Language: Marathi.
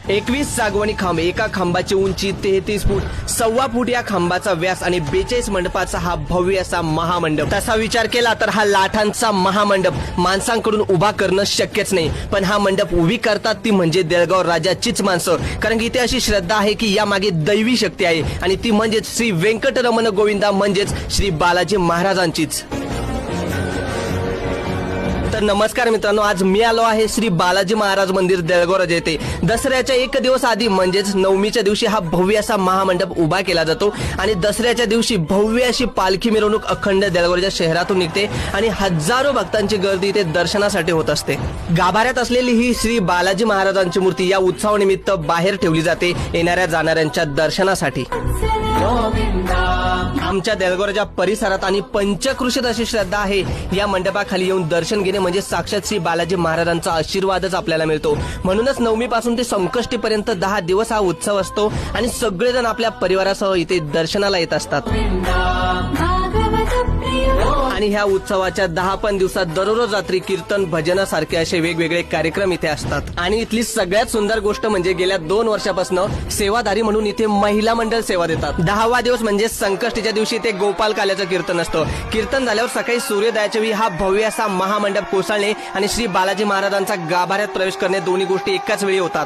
21 सागवानी खांब, एका खांबाची उंची 33 फूट, 1.25 फूट या खांबाचा व्यास आणि 42 मंडपाचा हा भव्य असा महामंडप. तसा विचार केला तर हा लाठांचा महामंडप माणसांकडून उभा करणं शक्यच नाही. पण हा मंडप उभी करतात ती म्हणजे देळगाव राजाचीच माणसं. कारण की इथे अशी श्रद्धा आहे की या मागे दैवी शक्ती आहे आणि ती म्हणजेच श्री व्यंकटरमण गोविंदा म्हणजेच श्री बालाजी महाराजांचीच. तर नमस्कार मित्रांनो, आज मी आलो आहे श्री बालाजी महाराज मंदिर देळगाव राजा येथे. दसऱ्याच्या एक दिवस आधी म्हणजेच नवमीच्या दिवशी हा भव्य असा महामंडप उभा केला जातो आणि दसऱ्याच्या दिवशी भव्य अशी पालखी मिरवणूक अखंड देळगाव राजा शहरातून निघते आणि हजारो भक्तांची गर्दी इथे दर्शनासाठी होत असते. गाभाऱ्यात असलेली ही श्री बालाजी महाराजांची मूर्ती या उत्सवानिमित्त बाहेर ठेवली जाते येणाऱ्या जाणाऱ्यांच्या दर्शनासाठी. आमच्या देळगाव राजा परिसरात आणि पंचक्रोशीत अशी श्रद्धा आहे, या मंडपाखाली येऊन दर्शन घेणे म्हणजे साक्षात श्री बालाजी महाराजांचा आशीर्वादच आपल्याला मिळतो. म्हणूनच नवमी पासून ते संकष्टी पर्यंत 10 दिवस हा उत्सव असतो आणि सगळेजण आपल्या परिवारासह इथे दर्शनाला येत असतात. आणि ह्या उत्सवाच्या 10 दिवसात दररोज रात्री कीर्तन भजनासारखे असे वेगवेगळे कार्यक्रम इथे असतात. आणि इथली सगळ्यात सुंदर गोष्ट म्हणजे गेल्या 2 वर्षापासून सेवाधारी म्हणून इथे महिला मंडळ सेवा देतात. 10वा दिवस म्हणजे संकष्टीच्या दिवशी ते गोपाल काल्याचं कीर्तन असतं. कीर्तन झाल्यावर सकाळी सूर्योदयाच्या वेळी हा भव्य असा महामंडप कोसळणे आणि श्री बालाजी महाराजांचा गाभाऱ्यात प्रवेश करणे दोन्ही गोष्टी एकाच वेळी होतात.